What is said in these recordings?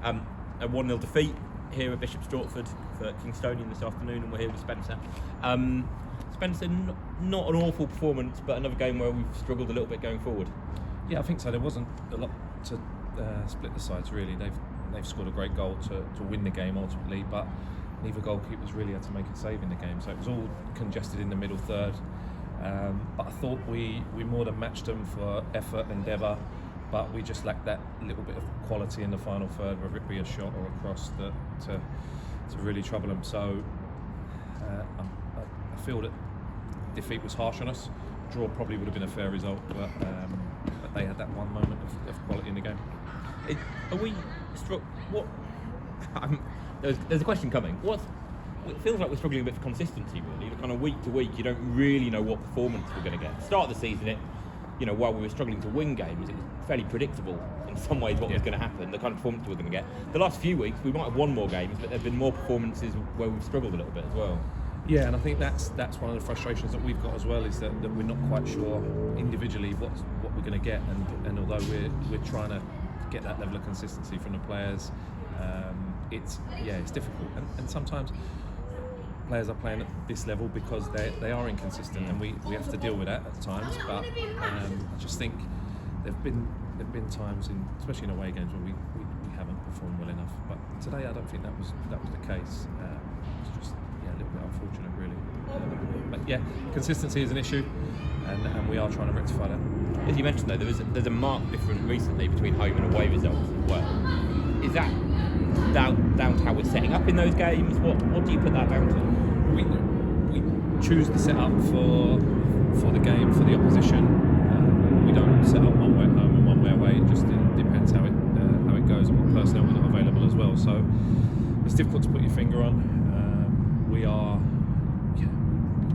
A 1-0 defeat here at Bishop Stortford for Kingstonian this afternoon, and we're here with Spencer. Spencer, not an awful performance, but another game where we've struggled a little bit going forward. Yeah, I think so. There wasn't a lot to split the sides really. They've scored a great goal to win the game ultimately, but neither goalkeepers really had to make a save in the game, so it was all congested in the middle third. But I thought we more than matched them for effort, endeavour, but we just lacked that little bit of quality in the final third, whether it be a shot or a cross, to really trouble them. So I feel that defeat was harsh on us. Draw probably would have been a fair result, but they had that one moment of quality in the game. Are we struck? What? There's a question coming. It feels like we're struggling a bit for consistency, really. Kind of week to week, you don't really know what performance we're going to get. At the start of the season, while we were struggling to win games, it was fairly predictable in some ways what was going to happen, the kind of performance we were going to get. The last few weeks, we might have won more games, but there have been more performances where we've struggled a little bit as well. Yeah, and I think that's one of the frustrations that we've got as well, is that we're not quite sure individually what we're going to get, and although we're trying to get that level of consistency from the players, it's difficult, and sometimes players are playing at this level because they are inconsistent, and we have to deal with that at times. But I just think there've been times, especially in away games, where we haven't performed well enough. But today I don't think that was the case. It's just a little bit unfortunate, really. But yeah, consistency is an issue, and we are trying to rectify that. As you mentioned, though, there's a marked difference recently between home and away results as well. Is that down to how we're setting up in those games? What do you put that down to? We choose the setup for the game, for the opposition. We don't set up one way at home and one way away. It just depends how it goes and what personnel we're not available as well. So it's difficult to put your finger on.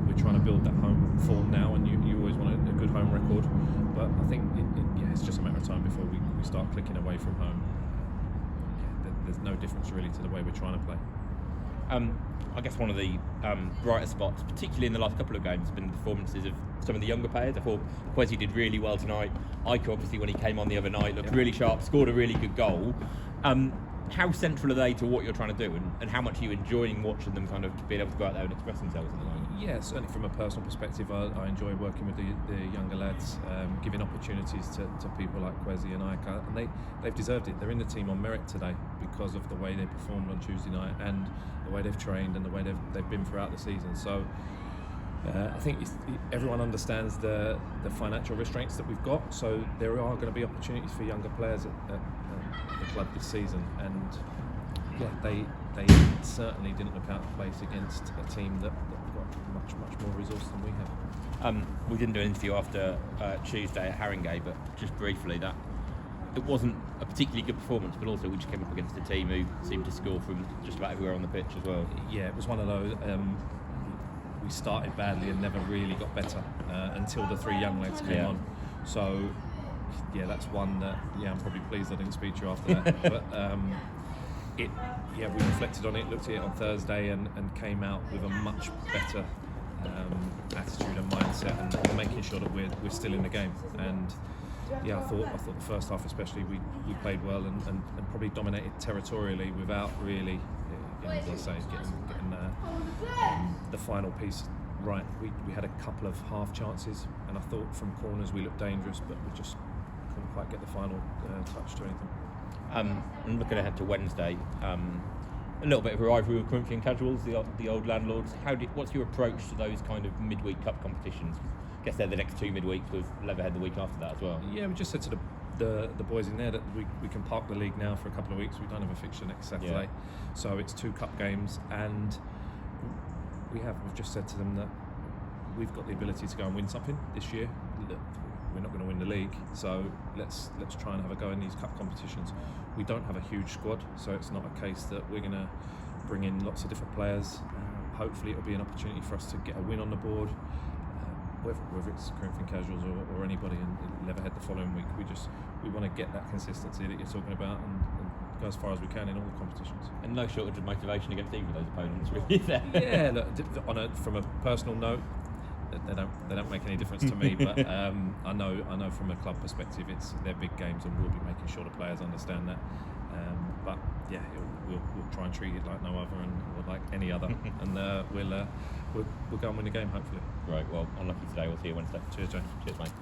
We're trying to build that home form now, and you always want a good home record. But I think it's just a matter of time before we start clicking away from home. There's no difference really to the way we're trying to play. I guess one of the brighter spots, particularly in the last couple of games, has been the performances of some of the younger players. I thought Kwesi did really well tonight. Ike, obviously, when he came on the other night, looked really sharp, scored a really good goal. How central are they to what you're trying to do, and how much are you enjoying watching them kind of being able to go out there and express themselves at the moment? Yeah, certainly from a personal perspective, I enjoy working with the younger lads, giving opportunities to people like Kwesi and Ike, and they've deserved it. They're in the team on merit today because of the way they performed on Tuesday night, and the way they've trained, and the way they've been throughout the season. So I think everyone understands the financial restraints that we've got, so there are going to be opportunities for younger players at the club this season, and they certainly didn't look out of place against a team that got much more resource than we have. We didn't do an interview after Tuesday at Haringey, but just briefly, that it wasn't a particularly good performance, but also we just came up against a team who seemed to score from just about everywhere on the pitch as well. Yeah, it was one of those. We started badly and never really got better until the three young lads came on. So yeah, that's one that I'm probably pleased I didn't speak to you after that. But we reflected on it, looked at it on Thursday, and came out with a much better attitude and mindset, and making sure that we're still in the game. And I thought the first half especially we played well and probably dominated territorially without really, as I say, getting the final piece right. We had a couple of half chances, and I thought from corners we looked dangerous, but we just couldn't quite get the final touch to anything. And looking ahead to Wednesday, a little bit of a rivalry with Corinthian Casuals, the old landlords. What's your approach to those kind of midweek cup competitions? I guess they're the next two midweeks, with Leatherhead the week after that as well. Yeah, we just said to the boys in there that we can park the league now for a couple of weeks. We don't have a fixture next Saturday, so it's 2 cup games, and we've just said to them that we've got the ability to go and win something this year. We're not going to win the league, so let's try and have a go in these cup competitions. We don't have a huge squad, so it's not a case that we're going to bring in lots of different players. Hopefully it'll be an opportunity for us to get a win on the board, whether it's Corinthian Casuals or anybody in Leatherhead the following week. We want to get that consistency that you're talking about and go as far as we can in all the competitions. And no shortage of motivation against either of those opponents, really, is there? Yeah, look, from a personal note, they don't make any difference to me, but I know from a club perspective they're big games, and we'll be making sure the players understand that. but yeah, we'll try and treat it like no other or like any other, and we'll go and win the game hopefully. Right. Well, unlucky today. We'll see you Wednesday. Cheers, Jay. Cheers, mate.